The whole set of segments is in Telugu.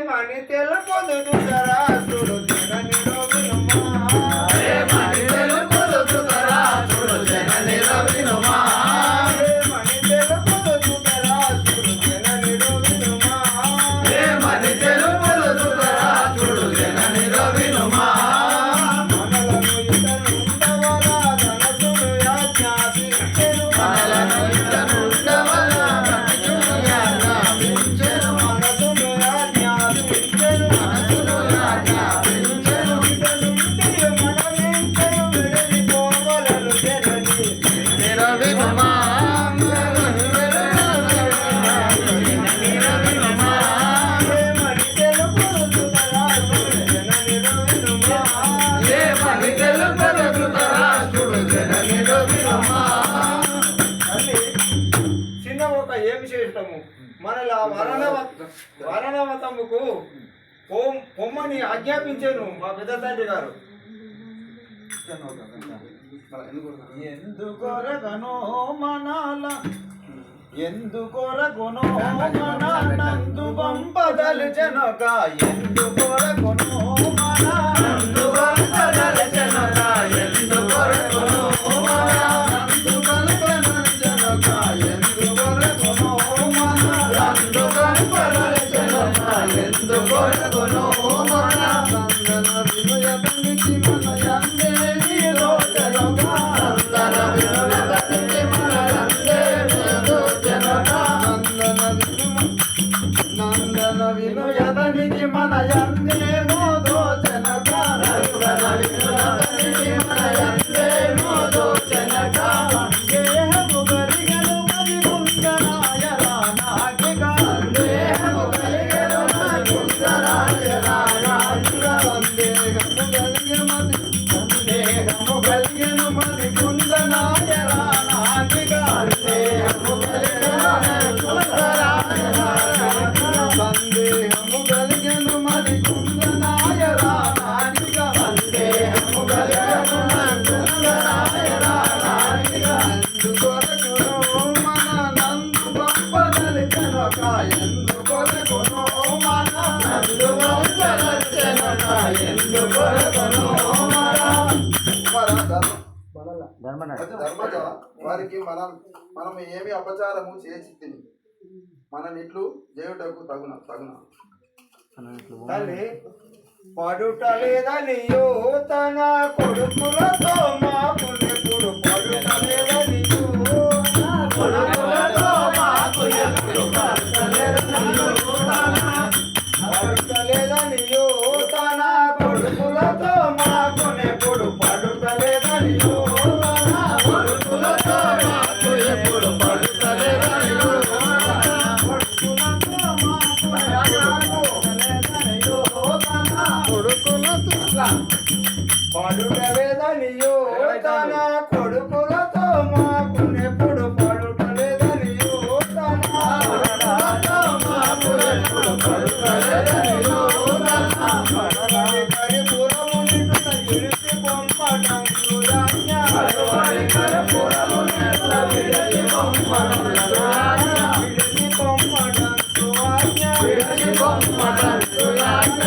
మణి తెలుపొదు ధరాసుడు జననిలో వినుమా మణి తెలుపొదు ధరాసుడు జననిలో వినుమా మణి తెలుపొదు ధరాసుడు జననిలో వినుమా మణి తెలుపొదు ధరాసుడు జననిలో వినుమా మనలను ఇతను ఉండవలా ధనసుడు యాజ్ఞాసించెను మనలను ఇతను ఉండవలా ధనసుడు యాజ్ఞాసించెను మనసును యాజ్ఞాసించెను మనసును యాజ్ఞాసించెను ఇతనుండి మనమించెను వెడలిపోవలను జనని నిరవినుమా చిన్న ఒక ఏమి చేస్తాము మనలా వరణవతముకు పొమ్మని ఆజ్ఞాపించాను మా పెద్ద తండ్రి గారు. ఎందుకొరగనో మనాల ఎందుకొరగొనో మనందు పంపదలు జనక ఎందుకొరగొనో మనందు పంపదలు జనక ఎందుకొరగొనో మనందు పంపదలు జనక ఎందుకొరగొనో మనందు పంపదలు జనక ఎందుకొరగొనో మనందన వినయతనికి మన యందే నీలో జనక అందన వినయతనికి మన యందే నీలో జనక నందన వినయతనికి మన యందే మోదో జనక నందన వినయతనికి మన యందే మోదో జనక దేహము గరిగను మది ముందరాయ రానాగిగా దేహము గరిగను మది ముందరాయ రానాగిగా సందేహము గరిగను మది సందేహము గరిగను మది ముందరాయ రానాగిగా సందేహము గరిగను మది ముందరాయ రానాగిగా సందేహము గరిగను మది ముందరాయ రానాగిగా సందేహము గరిగను మది ముందరాయ రానాగిగా ఎందుకొరకునో మన నందు పంపదలి జనక ఎందుకొరకునో మన నందు పంపదలి జనక ఎందుకొరకునో ధర్మజ వారికి మనం ఏమి అపచారము చేసి మన నిట్లు దేవుటకు తగున తల్లి పడుట లేదనియో తన కొడుకులతో మాకు ఎప్పుడు పడుట లేదనియో కొడుకులతో మాకు ఎప్పుడు పడుట లేదనియో తన కొడుకులతో మాకు ఎప్పుడు పడుట లేదనియో కొడుకులతో మాకు ఎప్పుడు పడుట లేదనియో పడుటలేదనియో తన కొడుకులతో మాకు ఎప్పుడు పడుటలేదనియో తన కొడుకులతో మాకు ఎప్పుడు పడుటలేదనియో కరిపురము నిండుట విడిచి పంపడం సురాజ్ఞ కరిపురము నిండుట విడిచి పంపడం సురాజ్ఞ విడిచి పంపడం సురాజ్ఞ విడిచి పంపడం సురాజ్ఞ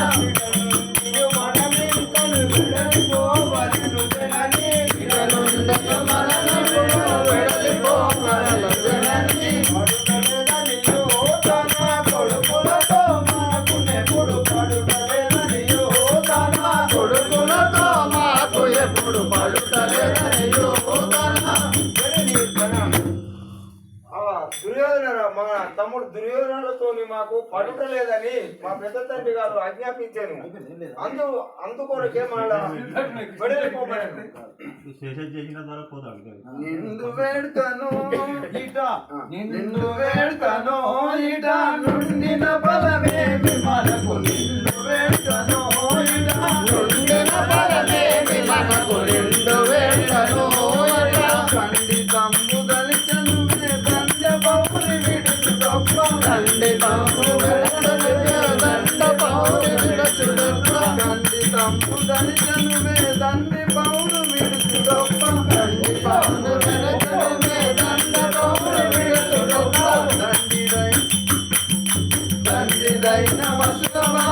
దుర్యోధన మా తమ్ముడు దుర్యోధనులతో మాకు పడుట లేదని మా పెద్ద తండ్రి గారు ఆజ్ఞాపించాను. అందుకొరకే మళ్ళా నిండు వేడుకను ఇట నుండిన బలమేమి మనకు నిండు వేడుకను ఇట నుండిన బలమేమి మనకు నిండు వేడుకను ఖండితంబు గలిచను దండ పౌరి విడుచు గొప్ప ఖండితంబు దండ పౌరి విడుచు గొప్ప ఖండితంబు గలిచను దండి పౌరు విడుచు గొప్ప ఖండి పౌరు విడుచను దండ పౌరు విడుచు గొప్ప దండిదైన వసులవా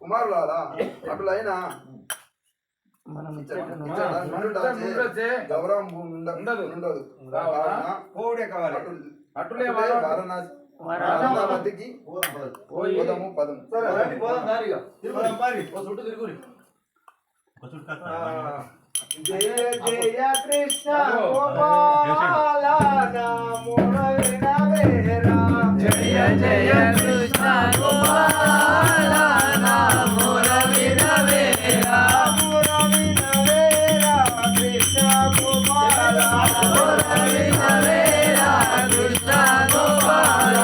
కుమారులారా అటులైన గౌరవం ఉండదు పోవుడే కావాలి అటులే వారణాసికి పోదము పదము జయ జయ కృష్ణ గోపాల నామున వినవేరా జయ జయ కృష్ణ గోపాల నామున వినవేరా నామున వినవేరా కృష్ణ గోపాల నామున వినవేరా కృష్ణ గోపాల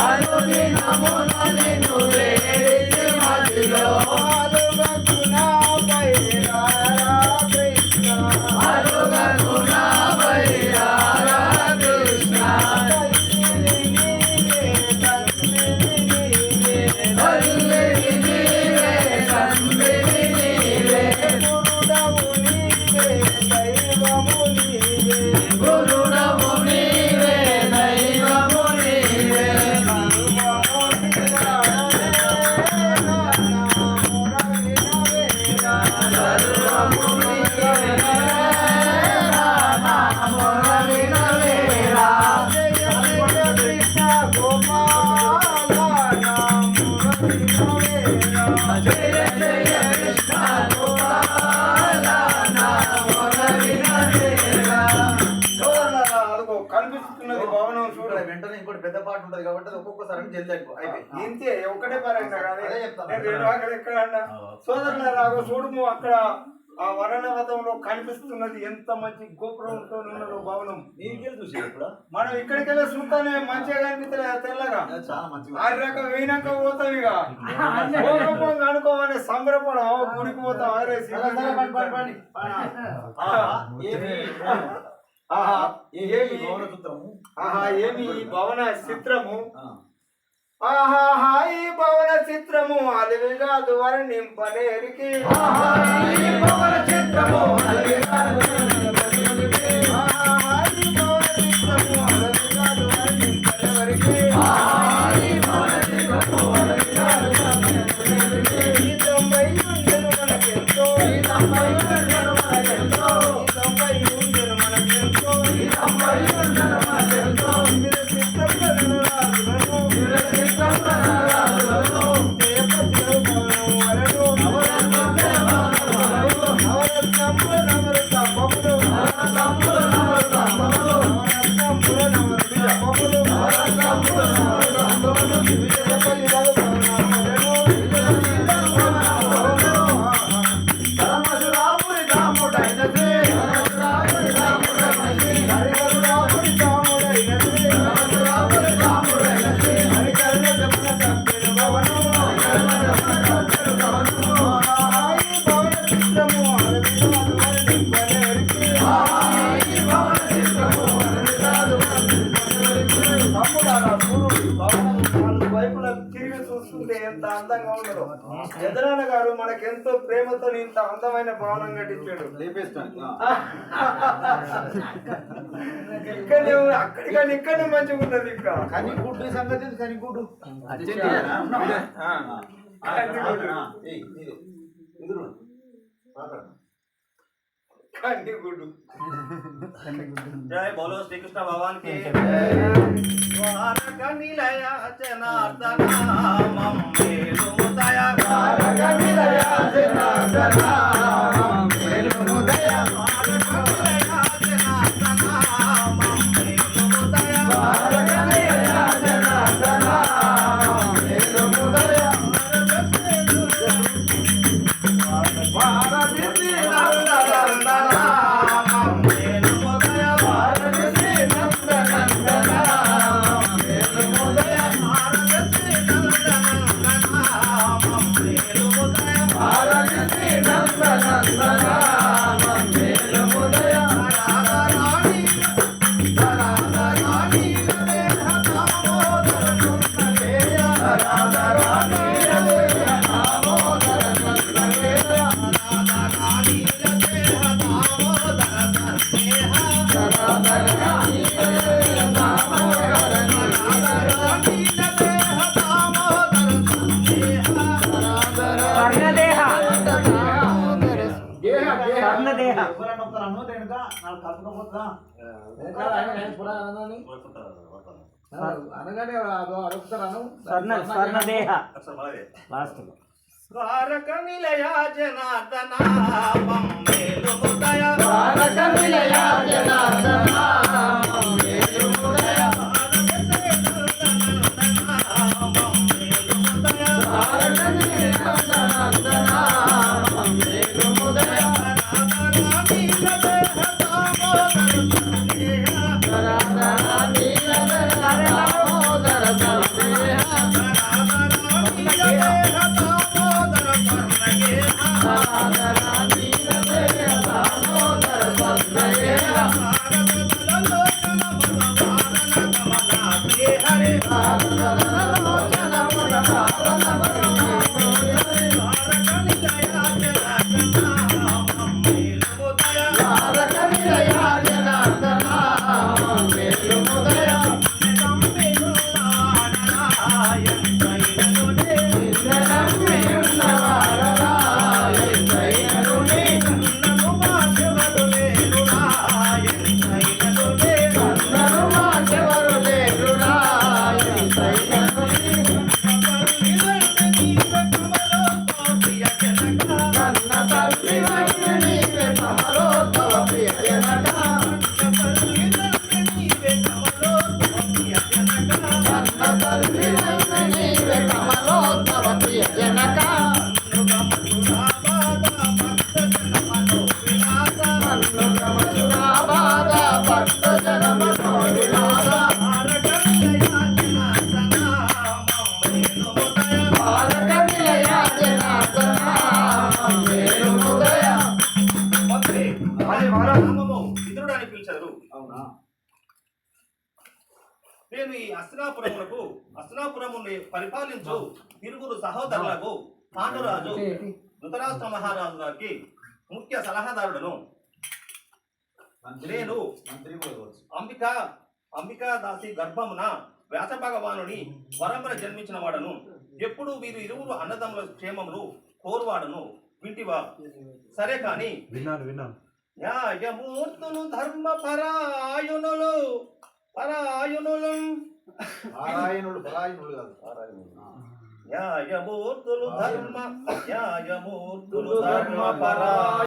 అనుదినమున నిన్ను వేడిచి మదిలో అరుగకున వైరారా కృష్ణ తల్లివి నీవే తండ్రివి నీవే గురుడవు నీవే దైవము నీవే సర్వము నీవే నామమున వినవేరా జయ జయ కృష్ణ గోపాల నామున వినవేరా అదిగో కనిపిస్తున్నది భవనం చూడ వెంటనే ఇంకోటి పెద్ద పాట ఉంటది కాబట్టి అది ఒక్కొక్కసారి జల్ది అయిపోయి ఇంతే ఒకటే పరంగా అదే చెప్తాను. నేను రెండు ఆకలి ఎక్కడ అన్నా సోదరుల రాగో చూడుము అక్కడ ఆ వర్ణవతంలో కనిపిస్తున్నది ఎంత మంచి గోపురంతో ఉన్నదో భవనం నీకెళ్ళి చూసి ఇప్పుడు మనం ఇక్కడికి వెళ్ళి చూస్తానే మంచిగా కనిపిస్తలే తెల్లగా చాలా మంచిగా ఆ రకం వేయినాక పోతాం ఇక గోరూపంగా అనుకోమని సంబరపడం గుడికి పోతాం ఆరేసి ఏమి ఈ భవన చిత్రము ఆహా ఈ భవన చిత్రము అలివి కాదు వర్ణింపనేరికి ఈ భవన చిత్రము అలివి కాదు ఆహా ఈ భవన చిత్రము అలివి కాదు వర్ణింపనేవరికి ఈ భవన చిత్రము అలివి కాదు ఈ తొంభై ఉండెను మనకెంతో ఈ తొంభై ఉండెను మనకెంతో ఈ తొంభై ఉండెను మనకెంతో ఈ తొంభై ఉండెను మనకెంతో మీరు చిత్రములను రాజులను తిరిగి చూస్తుంటే ఎంత అందంగా ఉండదు ఎదరాన గారు మనకెంతో ప్రేమతో ఇంత అందమైన భవనం కట్టించాడు ఇక్కడనే మంచిగా ఉన్నది ఇంకా కనిగుడ్డు సంగతి కనిగుడ్డు కందిగుడ్డు జయ బోలో శ్రీకృష్ణ భగవాన్ కి ద్వారక నిలయ జనార్దన మమ్మేలు ముదయ ద్వారక నిలయ జనార్దన మమ్మేలు ముదయ ద్వారక నిలయ జనార్దన మమ్మేలు ముదయ ద్వారక నిలయ జనార్దన మమ్మేలు ముదయ భారత శ్రీ నందన కలుపుకోపోతుందా అనగానే అడుగుతాను స్వర్ణదేహ వాస్తవం ద్వారక నిలయ జనార్దన మమ్మేలు హృదయ ద్వారక నిలయ జనార్దన మమ్మేలు హృదయ ద్వారక నిలయ జనార్దన మమ్మేలు హృదయ ఇంద్రుడు అని పిలిచారు. నేను ఈ అస్తినాపురమును పరిపాలించు తిరుగురు సహోదరులకు పాండురాజు ధృతరాష్ట్ర మహారాజు గారికి ముఖ్య సలహాదారుడను. నేను అంబికా దాసి గర్భమున వ్యాస భగవానుని వరమున జన్మించిన వాడను. ఎప్పుడు వీరు ఇరువురు అన్నదమ్ముల క్షేమమును కోరువాడను. వింటివా? సరే కాని విన్నాను న్యాయమూర్తులు ధర్మ పరాయణులు న్యాయమూర్తులు ధర్మ పరా